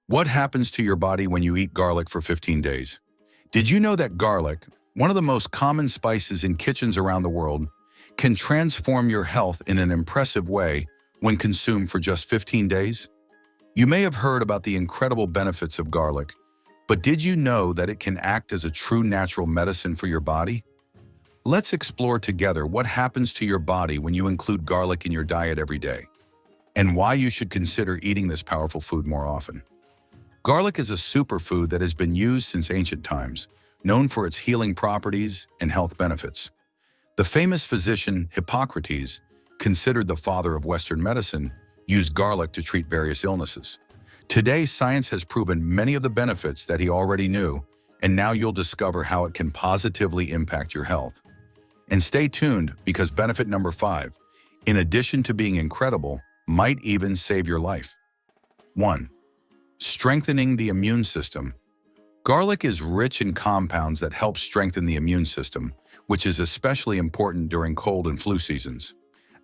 What happens to your body when you eat garlic for 15 days? Did you know that garlic, one of the most common spices in kitchens around the world, can transform your health in an impressive way when consumed for just 15 days? You may have heard about the incredible benefits of garlic, but did you know that it can act as a true natural medicine for your body? Let's explore together what happens to your body when you include garlic in your diet every day, and why you should consider eating this powerful food more often. Garlic is a superfood that has been used since ancient times, known for its healing properties and health benefits. The famous physician Hippocrates, considered the father of Western medicine, used garlic to treat various illnesses. Today, science has proven many of the benefits that he already knew, and now you'll discover how it can positively impact your health. And stay tuned, because benefit number 5, in addition to being incredible, might even save your life. 1. Strengthening the immune system. Garlic is rich in compounds that help strengthen the immune system, which is especially important during cold and flu seasons.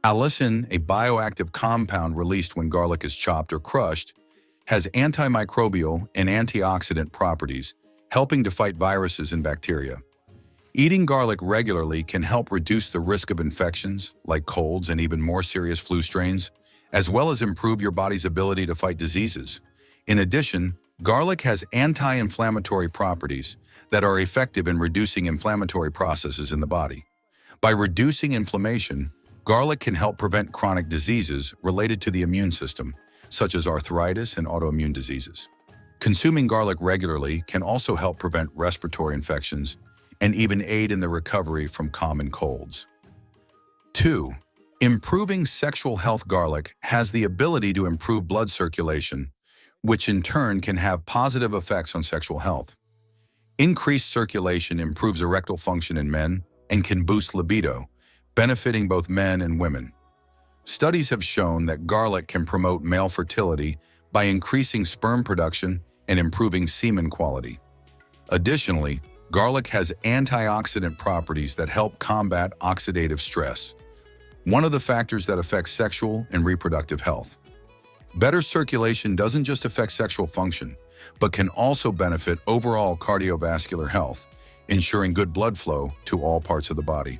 Allicin, a bioactive compound released when garlic is chopped or crushed, has antimicrobial and antioxidant properties, helping to fight viruses and bacteria. Eating garlic regularly can help reduce the risk of infections, like colds and even more serious flu strains, as well as improve your body's ability to fight diseases. In addition, garlic has anti-inflammatory properties that are effective in reducing inflammatory processes in the body. By reducing inflammation, garlic can help prevent chronic diseases related to the immune system, such as arthritis and autoimmune diseases. Consuming garlic regularly can also help prevent respiratory infections and even aid in the recovery from common colds. 2. Improving sexual health. Garlic has the ability to improve blood circulation, which in turn can have positive effects on sexual health. Increased circulation improves erectile function in men and can boost libido, benefiting both men and women. Studies have shown that garlic can promote male fertility by increasing sperm production and improving semen quality. Additionally, garlic has antioxidant properties that help combat oxidative stress, one of the factors that affects sexual and reproductive health. Better circulation doesn't just affect sexual function, but can also benefit overall cardiovascular health, ensuring good blood flow to all parts of the body.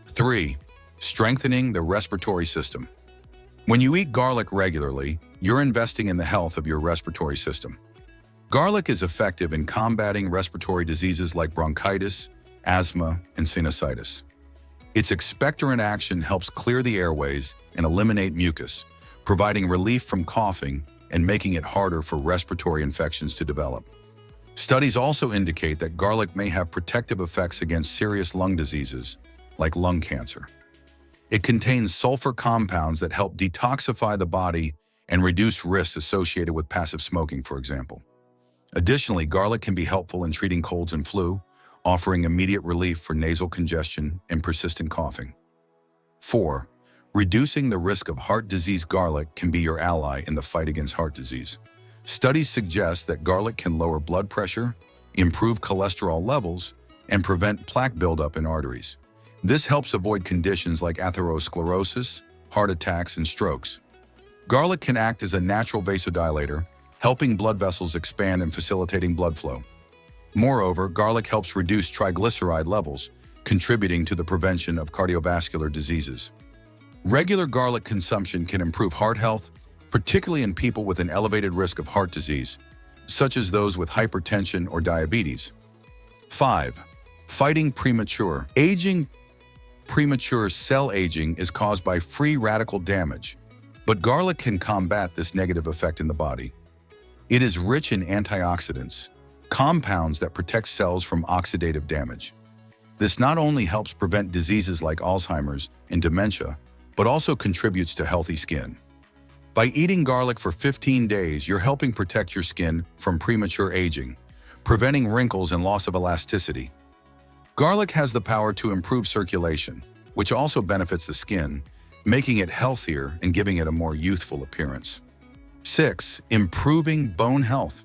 3. Strengthening the respiratory system. When you eat garlic regularly, you're investing in the health of your respiratory system. Garlic is effective in combating respiratory diseases like bronchitis, asthma, and sinusitis. Its expectorant action helps clear the airways and eliminate mucus, providing relief from coughing and making it harder for respiratory infections to develop. Studies also indicate that garlic may have protective effects against serious lung diseases, like lung cancer. It contains sulfur compounds that help detoxify the body and reduce risks associated with passive smoking, for example. Additionally, garlic can be helpful in treating colds and flu, offering immediate relief for nasal congestion and persistent coughing. 4. Reducing the risk of heart disease. Garlic can be your ally in the fight against heart disease. Studies suggest that garlic can lower blood pressure, improve cholesterol levels, and prevent plaque buildup in arteries. This helps avoid conditions like atherosclerosis, heart attacks, and strokes. Garlic can act as a natural vasodilator, helping blood vessels expand and facilitating blood flow. Moreover, garlic helps reduce triglyceride levels, contributing to the prevention of cardiovascular diseases. Regular garlic consumption can improve heart health, particularly in people with an elevated risk of heart disease, such as those with hypertension or diabetes. 5. Fighting premature aging. Premature cell aging is caused by free radical damage, but garlic can combat this negative effect in the body. It is rich in antioxidants, compounds that protect cells from oxidative damage. This not only helps prevent diseases like Alzheimer's and dementia, but also contributes to healthy skin. By eating garlic for 15 days, you're helping protect your skin from premature aging, preventing wrinkles and loss of elasticity. Garlic has the power to improve circulation, which also benefits the skin, making it healthier and giving it a more youthful appearance. 6. Improving bone health.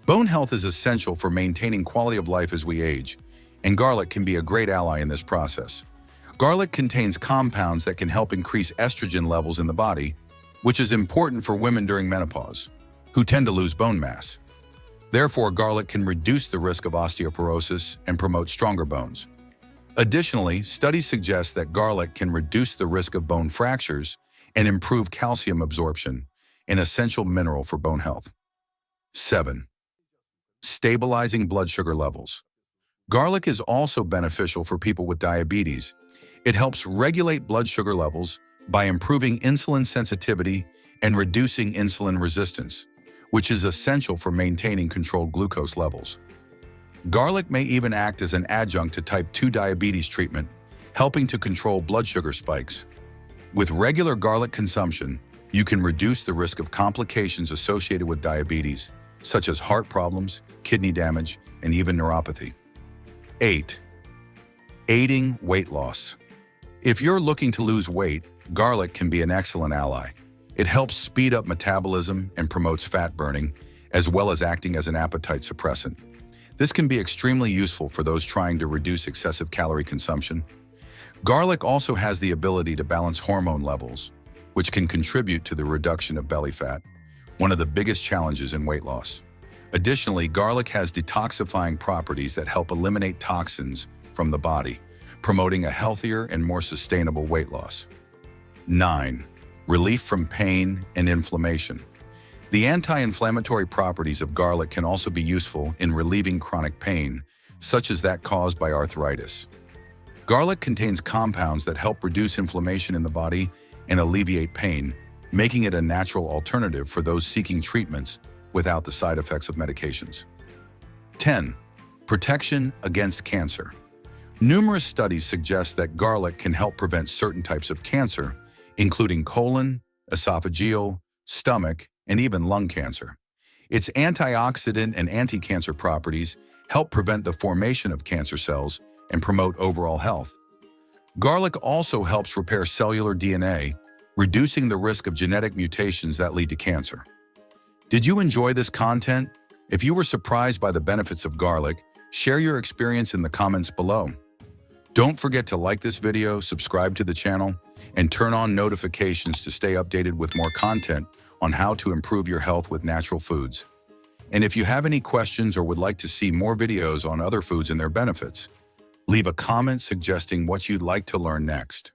Bone health is essential for maintaining quality of life as we age, and garlic can be a great ally in this process. Garlic contains compounds that can help increase estrogen levels in the body, which is important for women during menopause. who tend to lose bone mass. Therefore, garlic can reduce the risk of osteoporosis and promote stronger bones. Additionally, studies suggest that garlic can reduce the risk of bone fractures and improve calcium absorption, an essential mineral for bone health. 7. Stabilizing blood sugar levels. Garlic is also beneficial for people with diabetes. It helps regulate blood sugar levels by improving insulin sensitivity and reducing insulin resistance, which is essential for maintaining controlled glucose levels. Garlic may even act as an adjunct to type 2 diabetes treatment, helping to control blood sugar spikes. With regular garlic consumption, you can reduce the risk of complications associated with diabetes, such as heart problems, kidney damage, and even neuropathy. 8. Aiding weight loss. If you're looking to lose weight, garlic can be an excellent ally. It helps speed up metabolism and promotes fat burning, as well as acting as an appetite suppressant. This can be extremely useful for those trying to reduce excessive calorie consumption. Garlic also has the ability to balance hormone levels, which can contribute to the reduction of belly fat, one of the biggest challenges in weight loss. Additionally, garlic has detoxifying properties that help eliminate toxins from the body, promoting a healthier and more sustainable weight loss. 9. Relief from pain and inflammation. The anti-inflammatory properties of garlic can also be useful in relieving chronic pain, such as that caused by arthritis. Garlic contains compounds that help reduce inflammation in the body and alleviate pain, making it a natural alternative for those seeking treatments without the side effects of medications. 10. Protection against cancer. Numerous studies suggest that garlic can help prevent certain types of cancer, including colon, esophageal, stomach, and even lung cancer. Its antioxidant and anti-cancer properties help prevent the formation of cancer cells and promote overall health. Garlic also helps repair cellular DNA, reducing the risk of genetic mutations that lead to cancer. Did you enjoy this content? If you were surprised by the benefits of garlic, share your experience in the comments below. Don't forget to like this video, subscribe to the channel, and turn on notifications to stay updated with more content on how to improve your health with natural foods. And if you have any questions or would like to see more videos on other foods and their benefits, leave a comment suggesting what you'd like to learn next.